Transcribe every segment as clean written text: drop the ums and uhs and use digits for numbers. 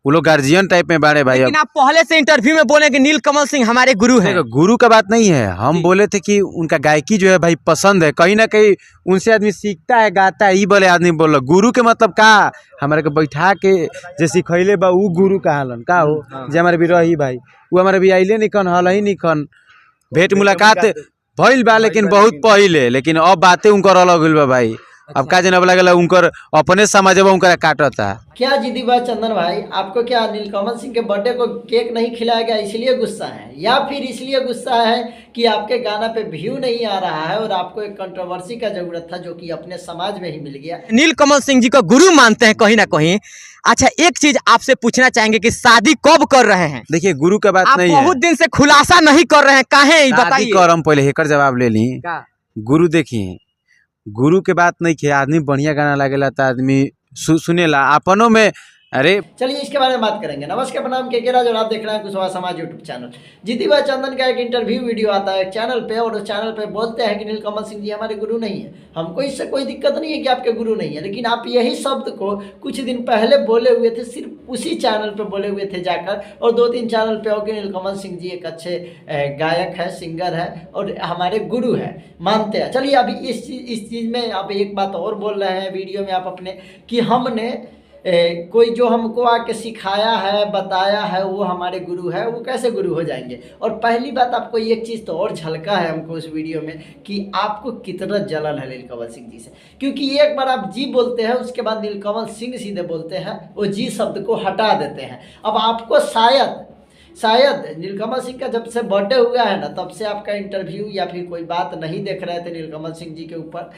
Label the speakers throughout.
Speaker 1: वो लोग guardian type में बाड़े भाई।
Speaker 2: लेकिन आप पहले से इंटरव्यू में बोले कि नीलकमल सिंह हमारे गुरु हैं।
Speaker 1: गुरु का बात नहीं है, हम बोले थे कि उनका गायकी जो है भाई पसंद है, कहीं ना कहीं उनसे आदमी सीखता है, गाता है। ये बोले आदमी बोल गुरु के मतलब का हमारे को बैठा के जे सिखैले बा उ गुरु कहालन का हो जे हमारे भी रही भाई। वो हमारे भी आइले निकन हल ही निकन भेंट मुलाकात भइल बा लेकिन बहुत पहिले, लेकिन अब बातें उनकर अलग होइल बा भाई। अब का जनब लगल उनकर अपने समाजवा उनका काटता।
Speaker 3: क्या जिदी बात चंदन भाई, आपको क्या नीलकमल सिंह के बर्थडे को केक नहीं खिलाया गया इसलिए गुस्सा है, या फिर इसलिए गुस्सा है कि आपके गाना पे व्यू नहीं आ रहा है और आपको एक कंट्रोवर्सी का जरूरत था जो कि अपने समाज में ही मिल गया?
Speaker 2: नीलकमल सिंह जी को गुरु मानते हैं कहीं ना कहीं। अच्छा, एक चीज आपसे पूछना चाहेंगे कि शादी कब कर रहे हैं?
Speaker 1: देखिए गुरु का बात
Speaker 2: आप
Speaker 1: नहीं है,
Speaker 2: बहुत दिन से खुलासा नहीं कर रहे हैं, काहे बताइए।
Speaker 1: हम पहले हेकर जवाब ले ली। गुरु देखिए, गुरु के बात नहीं किया, आदमी बढ़िया गाना लगेला तो आदमी सुनेला अपनों में। अरे
Speaker 3: चलिए इसके बारे में बात करेंगे। नमस्कार, प्रणाम, के राज और आप देख रहे हैं कुशवाहा समाज यूट्यूब चैनल। जीती भाई चंदन का एक इंटरव्यू वीडियो आता है चैनल पे और उस चैनल पे बोलते हैं कि नीलकमल सिंह जी हमारे गुरु नहीं है। हमको इससे कोई दिक्कत नहीं है कि आपके गुरु नहीं है, लेकिन आप यही शब्द को कुछ दिन पहले बोले हुए थे, सिर्फ उसी चैनल पे बोले हुए थे जाकर, और 2-3 चैनल पे हो कि नीलकमल सिंह जी एक अच्छे गायक है, सिंगर है और हमारे गुरु है, मानते हैं। चलिए अभी इस चीज़ में आप एक बात और बोल रहे हैं वीडियो में आप अपने कि हमने कोई जो हमको आके सिखाया है, बताया है, वो हमारे गुरु है, वो कैसे गुरु हो जाएंगे? और पहली बात आपको एक चीज़ तो और झलका है हमको उस वीडियो में कि आपको कितना जलन है नीलकमल सिंह जी से, क्योंकि एक बार आप जी बोलते हैं उसके बाद नीलकमल सिंह सीधे बोलते हैं, वो जी शब्द को हटा देते हैं। अब आपको शायद नीलकमल सिंह का जब से बर्थडे हुआ है ना, तब से आपका इंटरव्यू या फिर कोई बात नहीं देख रहे थे नीलकमल सिंह जी के ऊपर,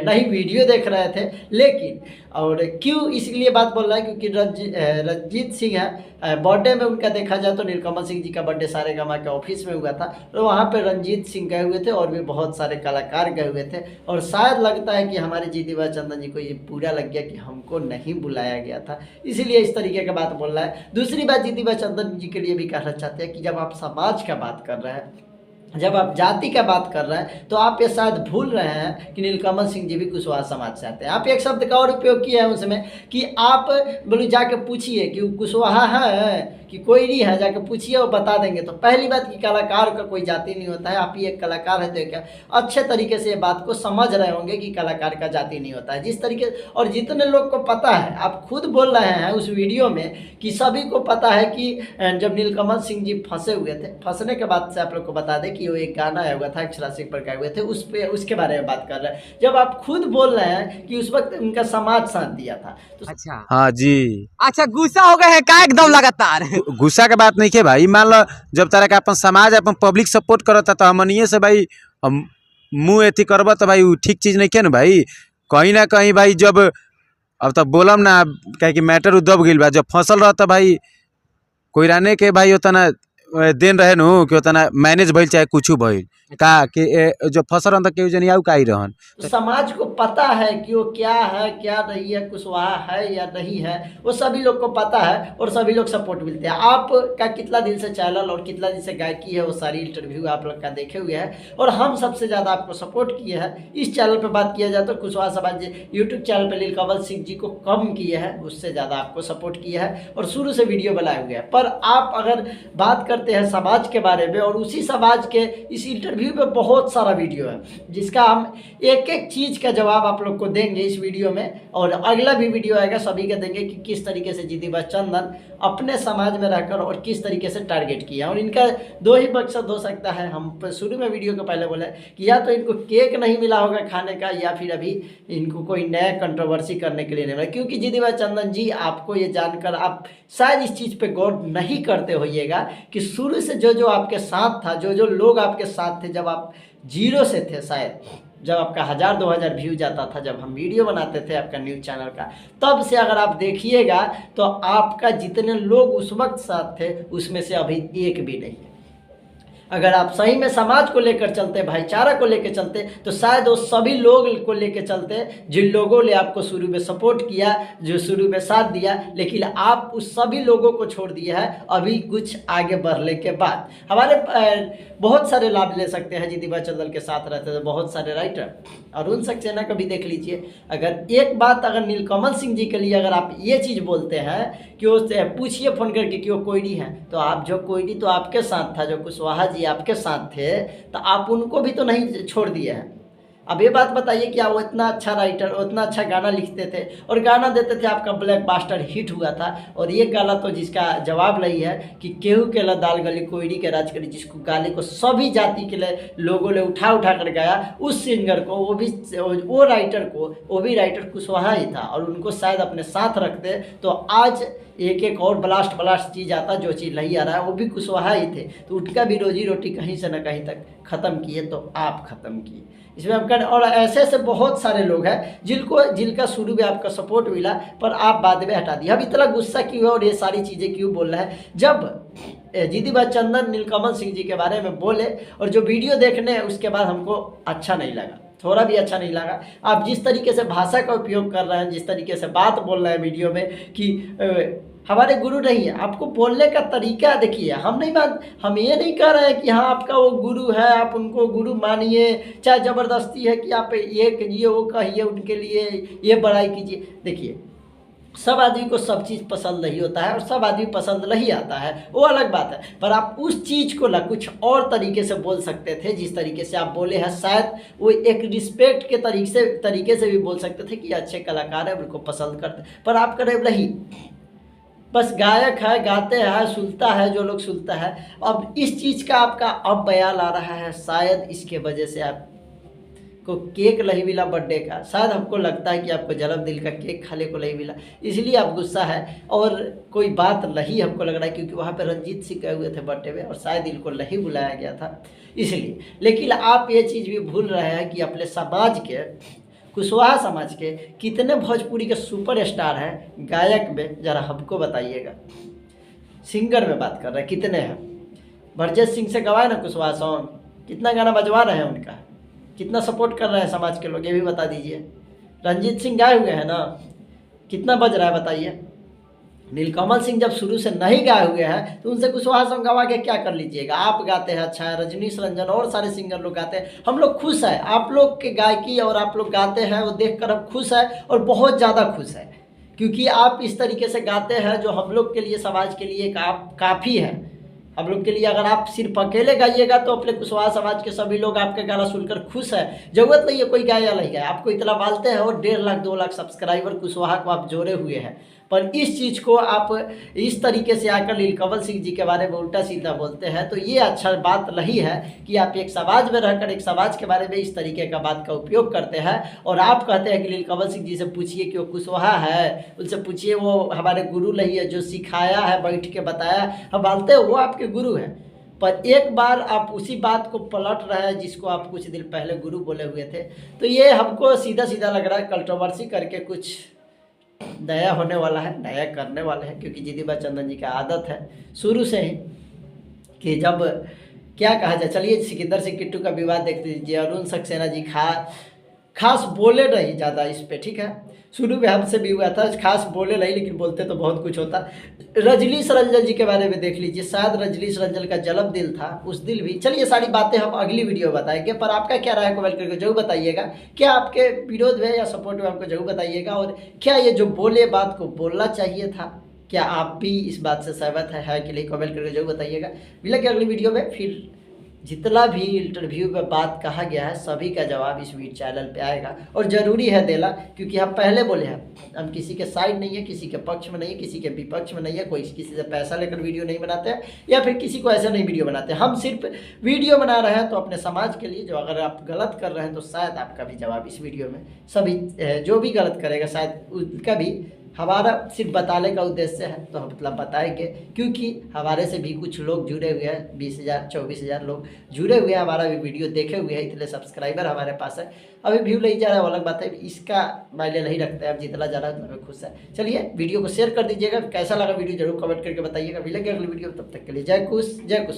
Speaker 3: नहीं वीडियो देख रहे थे। लेकिन और क्यों इसलिए बात बोल रहा है क्योंकि रंजीत सिंह है, बर्थडे में उनका देखा जाए तो नीलकमल सिंह जी का बर्थडे सारेगामा के ऑफिस में हुआ था, तो वहाँ पे रंजीत सिंह गए हुए थे और भी बहुत सारे कलाकार गए हुए थे। और शायद लगता है कि हमारे जीतीबा चंदन जी को ये पूरा लग गया कि हमको नहीं बुलाया गया था, इसीलिए इस तरीके का बात बोल रहा है। दूसरी बात जीतीबा चंदन जी के लिए भी कहना चाहते हैं कि जब आप समाज का बात कर रहे हैं, जब आप जाति का बात कर रहे हैं, तो आप ये शायद भूल रहे हैं कि नीलकमल सिंह जी भी कुशवाहा समाज से आते हैं। आप एक शब्द का और उपयोग किया है उसमें कि आप बोलो जाके पूछिए कि वो कुशवाहा है कि कोई नहीं है, जाके पूछिए वो बता देंगे। तो पहली बात कि कलाकार का कोई जाति नहीं होता है, आप ही एक कलाकार है तो क्या अच्छे तरीके से ये बात को समझ रहे होंगे कि कलाकार का जाति नहीं होता है जिस तरीके। और जितने लोग को पता है, आप खुद बोल रहे हैं उस वीडियो में कि सभी को पता है कि जब नीलकमल सिंह जी फंसे हुए थे, फंसने के बाद से आप लोग को बता दें कि वो एक गाना आया हुआ था अक्षरा सिंह पर गाए हुए थे, उस पे उसके बारे में बात कर रहे हैं। जब आप खुद बोल रहे हैं कि उस वक्त उनका समाज साथ दिया था तो
Speaker 2: अच्छा
Speaker 1: हाँ जी,
Speaker 2: अच्छा गुस्सा हो गए हैं का एकदम लगातार?
Speaker 1: गुस्सा के बात नहीं है भाई। मान लो जब तरह का अपन समाज अपन पब्लिक सपोर्ट करता तो हमनिए से भाई मुँह एथी करब तो भाई ठीक चीज़ नहीं है ना भाई। कहीं ना कहीं भाई जब अब तक बोलम ना कहे कि मैटर उदब गई बा, जब फसल रहता भाई कोई रहने के भाई उतना दिन रहे नु कि उतना मैनेज भइल चाहे कुछ भइल का कि जो फसल रहता केहू जनी आउ काई रहन।
Speaker 3: तो समाज को पता है कि वो क्या है क्या नहीं है, कुशवाहा है या नहीं है, वो सभी लोग को पता है और सभी लोग सपोर्ट मिलते हैं। आपका कितना दिन से चैनल और कितना दिन से गायकी है वो सारी इंटरव्यू आप लोग का देखे हुए हैं और हम सबसे ज़्यादा आपको सपोर्ट किए हैं। इस चैनल पर बात किया जाए तो कुशवाहा समाज यूट्यूब चैनल पर नीलकमल सिंह जी को कम किए हैं, उससे ज़्यादा आपको सपोर्ट किया है और शुरू से वीडियो बनाए हुए हैं। पर आप अगर बात करते हैं समाज के बारे में और उसी समाज के इस इंटरव्यू में बहुत सारा वीडियो है जिसका हम एक एक चीज़ का जवाब आप लोग को देंगे इस वीडियो में, और अगला भी वीडियो आएगा सभी का देंगे कि किस तरीके से जीतीबा चंदन अपने समाज में रहकर और किस तरीके से टारगेट किया। और इनका दो ही मकसद हो सकता है, हम शुरू में वीडियो के पहले बोले कि या तो इनको केक नहीं मिला होगा खाने का या फिर अभी इनको कोई नया कंट्रोवर्सी करने के लिए नहीं मिला। क्योंकि जीतीबा चंदन जी आपको ये जानकर आप शायद इस चीज़ पर गौर नहीं करते होइएगा कि शुरू से जो जो आपके साथ था, जो जो लोग आपके साथ थे, जब आप जीरो से थे, शायद जब आपका 1000-2000 व्यू जाता था, जब हम वीडियो बनाते थे आपका न्यूज़ चैनल का, तब से अगर आप देखिएगा तो आपका जितने लोग उस वक्त साथ थे उसमें से अभी एक भी नहीं है। अगर आप सही में समाज को लेकर चलते, भाईचारा को लेकर चलते, तो शायद वो सभी लोग को लेकर चलते जिन लोगों ने आपको शुरू में सपोर्ट किया, जो शुरू में साथ दिया, लेकिन आप उस सभी लोगों को छोड़ दिया है अभी कुछ आगे बढ़ने के बाद। हमारे बहुत सारे लाभ ले सकते हैं जी दिवा चंदन के साथ रहते थे बहुत सारे राइटर। अरुण सक्सेना का भी देख लीजिए। अगर एक बात अगर नीलकमल सिंह जी के लिए अगर आप ये चीज़ बोलते हैं कि वो पूछिए फ़ोन करके कि वो कोयडी हैं, तो आप जो कोयडी तो आपके साथ था, जो कुशवाहा जी आपके साथ थे, तो आप उनको भी तो नहीं छोड़ दिए हैं। अब ये बात बताइए कि आप वो इतना अच्छा राइटर, उतना अच्छा गाना लिखते थे और गाना देते थे, आपका ब्लॉकबस्टर हिट हुआ था। और ये गाना तो जिसका जवाब नहीं है कि केहू के ला दाल गली कोयडी के राज करी, जिसको गाने को सभी जाति के लिए लोगों ने उठा कर गाया, उस सिंगर को, वो राइटर को, वो भी राइटर कुशवाहा ही था। और उनको शायद अपने साथ रखते तो आज एक और ब्लास्ट चीज़ आता, जो चीज़ नहीं आ रहा है वो भी कुशवाहा ही थे, तो उनका भी रोजी रोटी कहीं से न कहीं तक ख़त्म किए, तो आप ख़त्म किए इसमें आपका। और ऐसे बहुत सारे लोग हैं जिनका शुरू में आपका सपोर्ट मिला पर आप बाद में हटा दिया। अब इतना गुस्सा क्यों है और ये सारी चीज़ें क्यों बोल रहा है? जब जीदिबा चंदन नीलकमल सिंह जी के बारे में बोले और जो वीडियो देखने उसके बाद हमको अच्छा नहीं लगा, थोड़ा भी अच्छा नहीं लगा। आप जिस तरीके से भाषा का उपयोग कर रहे हैं, जिस तरीके से बात बोल रहे हैं वीडियो में कि हमारे गुरु नहीं है, आपको बोलने का तरीका देखिए। हम ये नहीं कह रहे हैं कि हाँ आपका वो गुरु है, आप उनको गुरु मानिए, चाहे ज़बरदस्ती है कि आप ये कहिए वो कहिए, उनके लिए ये बड़ाई कीजिए। देखिए सब आदमी को सब चीज़ पसंद नहीं होता है और सब आदमी पसंद नहीं आता है, वो अलग बात है। पर आप उस चीज़ को ना कुछ और तरीके से बोल सकते थे, जिस तरीके से आप बोले हैं। शायद वो एक रिस्पेक्ट के तरीके से भी बोल सकते थे कि अच्छे कलाकार है, उनको पसंद करते, पर आप करें नहीं, बस गायक है, गाते हैं, सुनता है जो लोग सुनता है। अब इस चीज़ का आपका अब बयान आ रहा है, शायद इसके वजह से आपको केक नहीं मिला बर्थडे का, शायद हमको लगता है कि आपको जन्मदिन का केक खाने को नहीं मिला, इसलिए आप गुस्सा है। और कोई बात नहीं हमको लग रहा है, क्योंकि वहाँ पे रंजीत सिंह गए हुए थे बर्थडे में और शायद इनको नहीं बुलाया गया था इसलिए। लेकिन आप ये चीज़ भी भूल रहे हैं कि अपने समाज के, कुशवाहा समाज के कितने भोजपुरी के सुपरस्टार हैं गायक में, ज़रा हमको बताइएगा। सिंगर में बात कर रहे हैं, कितने हैं? भरजेत सिंह से गवाए ना कुशवाहा सॉन्ग, कितना गाना बजवा रहे हैं उनका, कितना सपोर्ट कर रहे हैं समाज के लोग, ये भी बता दीजिए। रंजीत सिंह गाए हुए हैं ना, कितना बज रहा है बताइए। नीलकमल सिंह जब शुरू से नहीं गाए हुए हैं तो उनसे कुशवाहा सॉन्ग गवा के क्या कर लीजिएगा? आप गाते हैं अच्छा है, रजनीश रंजन और सारे सिंगर लोग गाते हैं, हम लोग खुश हैं। आप लोग के गायकी और आप लोग गाते हैं वो देखकर हम खुश हैं और बहुत ज़्यादा खुश हैं, क्योंकि आप इस तरीके से गाते हैं जो हम लोग के लिए, समाज के लिए काफ़ी है। हम लोग के लिए अगर आप सिर्फ अकेले गाइएगा तो अपने कुशवाहा समाज के सभी लोग आपके गाना सुनकर खुश है, ज़रूरत नहीं है कोई गाए या नहीं गाए। आपको इतना मानते हैं और 1.5 लाख 2 लाख सब्सक्राइबर कुशवाहा को आप जोड़े हुए हैं, पर इस चीज़ को आप इस तरीके से आकर नीलकमल सिंह जी के बारे में उल्टा सीधा बोलते हैं, तो ये अच्छा बात नहीं है कि आप एक समाज में रहकर एक समाज के बारे में इस तरीके का बात का उपयोग करते हैं। और आप कहते हैं कि नीलकमल सिंह जी से पूछिए कि वो कुशवाहा है, उनसे पूछिए वो हमारे गुरु नहीं है, जो सिखाया है, बैठ के बताया, हम मानते हैं वो आपके गुरु हैं। पर एक बार आप उसी बात को पलट रहे हैं जिसको आप कुछ दिन पहले गुरु बोले हुए थे, तो ये हमको सीधा सीधा लग रहा है कंट्रोवर्सी करके कुछ नया होने वाला है, नया करने वाले हैं। क्योंकि जीदिबा चंदन जी का आदत है शुरू से ही कि जब क्या कहा जाए, चलिए सिकंदर सिंह किट्टू का विवाद देख लीजिए। अरुण सक्सेना जी खास बोले नहीं ज़्यादा इस पे, ठीक है, शुरू में हमसे भी हुआ था, खास बोले नहीं, लेकिन बोलते तो बहुत कुछ होता। रजनीश रंजन जी के बारे में देख लीजिए, शायद रजनीश रंजन का जन्मदिन था, उस दिन भी, चलिए सारी बातें हम अगली वीडियो बताएंगे। पर आपका क्या राय है कमेंट करके जरूर बताइएगा, क्या आपके विरोध में या सपोर्ट में, आपको जरूर बताइएगा। और क्या ये जो बोले बात को बोलना चाहिए था, क्या आप भी इस बात से सहमत है कि नहीं, कमेंट करके जरूर बताइएगा। मिलेंगे अगली वीडियो में, फिर जितना भी इंटरव्यू में बात कहा गया है सभी का जवाब इस वीडियो चैनल पे आएगा। और ज़रूरी है देना, क्योंकि हम पहले बोले हैं हम किसी के साइड नहीं है, किसी के पक्ष में नहीं है, किसी के विपक्ष में नहीं है, कोई किसी से पैसा लेकर वीडियो नहीं बनाते हैं या फिर किसी को ऐसे नहीं वीडियो बनाते हैं। हम सिर्फ वीडियो बना रहे हैं तो अपने समाज के लिए, जो अगर आप गलत कर रहे हैं तो शायद आपका भी जवाब इस वीडियो में, सभी जो भी गलत करेगा शायद उसका भी, हमारा सिर्फ बताने का उद्देश्य है तो हम मतलब बताएंगे। क्योंकि हमारे से भी कुछ लोग जुड़े हुए हैं, 20,000 24,000 लोग जुड़े हुए हैं, हमारा भी वीडियो देखे हुए हैं, इतने सब्सक्राइबर हमारे पास है। अभी व्यू नहीं जा रहा है वो अलग बात है, इसका मायने नहीं रखते हैं, अब जितना जा रहा है उतना खुश है। चलिए वीडियो को शेयर कर दीजिएगा, कैसा लगा वीडियो जरूर कमेंट करके बताइएगा। मिलेंगे अगली वीडियो, तब तक के लिए जय कुश जय कुश।